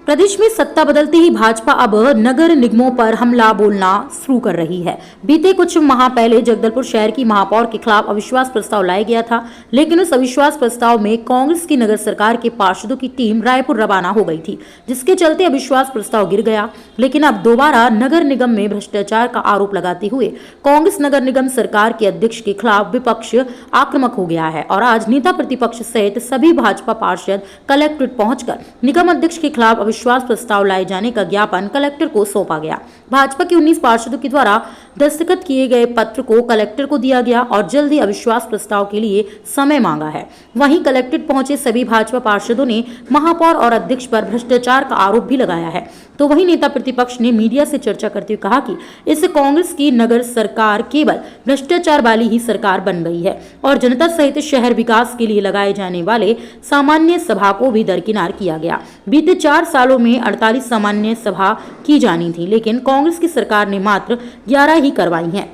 प्रदेश में सत्ता बदलते ही भाजपा अब नगर निगमों पर हमला बोलना शुरू कर रही है। बीते कुछ माह पहले जगदलपुर शहर की महापौर के खिलाफ अविश्वास प्रस्ताव लाया गया था, लेकिन उस अविश्वास प्रस्ताव में कांग्रेस की नगर सरकार के पार्षदों की टीम रायपुर रवाना हो गई थी, जिसके चलते अविश्वास प्रस्ताव गिर गया। लेकिन अब दोबारा नगर निगम में भ्रष्टाचार का आरोप लगाते हुए कांग्रेस नगर निगम सरकार के अध्यक्ष के खिलाफ विपक्ष आक्रामक हो गया है और आज नेता प्रतिपक्ष सहित सभी भाजपा पार्षद कलेक्ट्रेट पहुंचकर निगम अध्यक्ष के खिलाफ अविश्वास प्रस्ताव लाए जाने का ज्ञापन कलेक्टर को सौंपा गया। भाजपा के 19 पार्षदों के द्वारा दस्तखत किए गए पत्र को कलेक्टर को दिया गया और जल्द ही अविश्वास प्रस्ताव के लिए समय मांगा है। वहीं कलेक्ट्रेट पहुंचे सभी भाजपा पार्षदों ने महापौर और अध्यक्ष पर भ्रष्टाचार का आरोप भी लगाया है। तो वहीं नेता प्रतिपक्ष ने मीडिया से चर्चा करते हुए कहा कि इस कांग्रेस की नगर सरकार केवल भ्रष्टाचार वाली ही सरकार बन गई है और जनता सहित शहर विकास के लिए लगाए जाने वाले सामान्य सभा को भी दरकिनार किया गया। बीते 4 सालों में 48 सामान्य सभा की जानी थी, लेकिन कांग्रेस की सरकार ने मात्र 11 ही करवाई हैं।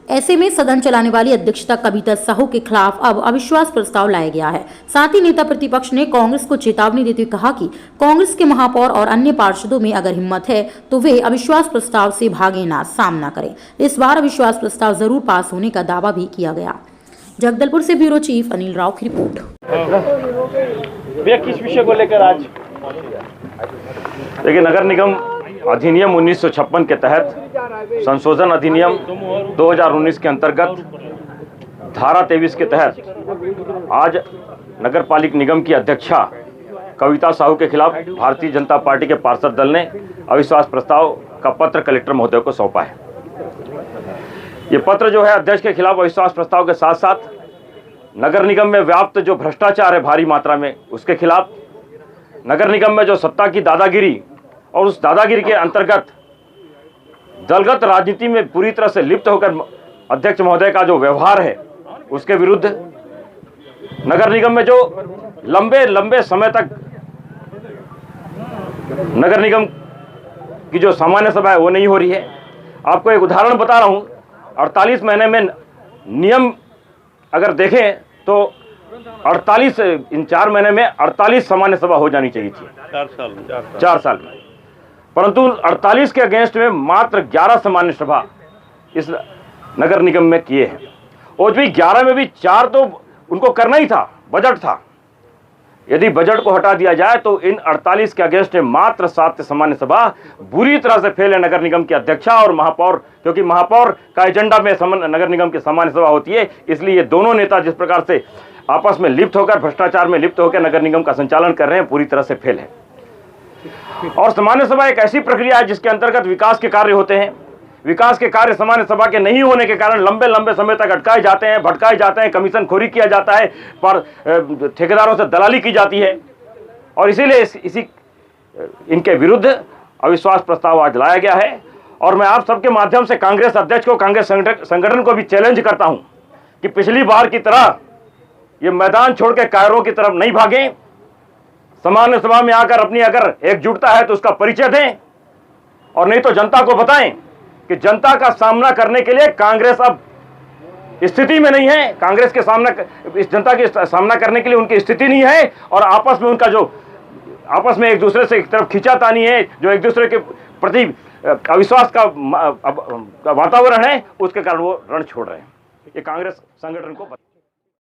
ऐसे में सदन चलाने वाली अध्यक्षता कविता साहू के खिलाफ अब अविश्वास प्रस्ताव लाया गया है। साथ ही नेता प्रतिपक्ष ने कांग्रेस को चेतावनी देते हुए कहा कि कांग्रेस के महापौर और अन्य पार्षदों में अगर हिम्मत है तो वे अविश्वास प्रस्ताव से भागे ना, सामना करें। इस बार अविश्वास प्रस्ताव जरूर पास होने का दावा भी किया गया। जगदलपुर से ब्यूरो चीफ अनिल राव की रिपोर्ट। किस विषय को लेकर आज? देखिए, नगर निगम अधिनियम 1956 के तहत संशोधन अधिनियम 2019 के अंतर्गत धारा 23 के तहत आज नगर पालिक निगम की अध्यक्षा कविता साहू के खिलाफ भारतीय जनता पार्टी के पार्षद दल ने अविश्वास प्रस्ताव का पत्र कलेक्टर महोदय को सौंपा है। ये पत्र जो है अध्यक्ष के खिलाफ अविश्वास प्रस्ताव के साथ साथ नगर निगम में व्याप्त जो भ्रष्टाचार है भारी मात्रा में, उसके खिलाफ नगर निगम में जो सत्ता की दादागिरी और उस दादागिरी के अंतर्गत दलगत राजनीति में पूरी तरह से लिप्त होकर अध्यक्ष महोदय का जो व्यवहार है, उसके विरुद्ध नगर निगम में जो लंबे समय तक नगर निगम की जो सामान्य सभा है वो नहीं हो रही है। आपको एक उदाहरण बता रहा हूं, 48 महीने में नियम अगर देखें तो 48 इन 4 महीने में 48 सामान्य सभा हो जानी चाहिए थी 4 साल में, परंतु 48 के अगेंस्ट में मात्र 11 सामान्य सभा इस नगर निगम में किए हैं। और भी 11 में भी 4 तो उनको करना ही था, बजट था। यदि बजट को हटा दिया जाए तो इन 48 के अगेंस्ट में मात्र 7 सामान्य सभा बुरी तरह से फेल है नगर निगम की अध्यक्षा और महापौर, क्योंकि महापौर का एजेंडा में नगर निगम की सामान्य सभा होती है। इसलिए ये दोनों नेता जिस प्रकार से आपस में लिप्त होकर, भ्रष्टाचार में लिप्त होकर नगर निगम का संचालन कर रहे हैं, पूरी तरह से फेल है। और सामान्य सभा एक ऐसी प्रक्रिया है जिसके अंतर्गत विकास के कार्य होते हैं। विकास के कार्य सामान्य सभा के नहीं होने के कारण लंबे समय तक अटकाए जाते हैं, भटकाए जाते हैं, कमीशन खोरी किया जाता है, पर ठेकेदारों से दलाली की जाती है। और इसीलिए इसी इनके विरुद्ध अविश्वास प्रस्ताव आज लाया गया है। और मैं आप सबके माध्यम से कांग्रेस अध्यक्ष को, कांग्रेस संगठन को भी चैलेंज करता हूं कि पिछली बार की तरह ये मैदान छोड़ के कायरों की तरफ नहीं भागें। सामान्य सभा में आकर अपनी अगर एकजुटता है तो उसका परिचय दें, और नहीं तो जनता को बताएं कि जनता का सामना करने के लिए कांग्रेस अब स्थिति में नहीं है। कांग्रेस के सामना, इस जनता के सामना करने के लिए उनकी स्थिति नहीं है। और आपस में उनका जो आपस में एक दूसरे से एक तरफ खींचातानी है, जो एक दूसरे के प्रति अविश्वास का वातावरण है, उसके कारण वो रण छोड़ रहे हैं। ये कांग्रेस संगठन को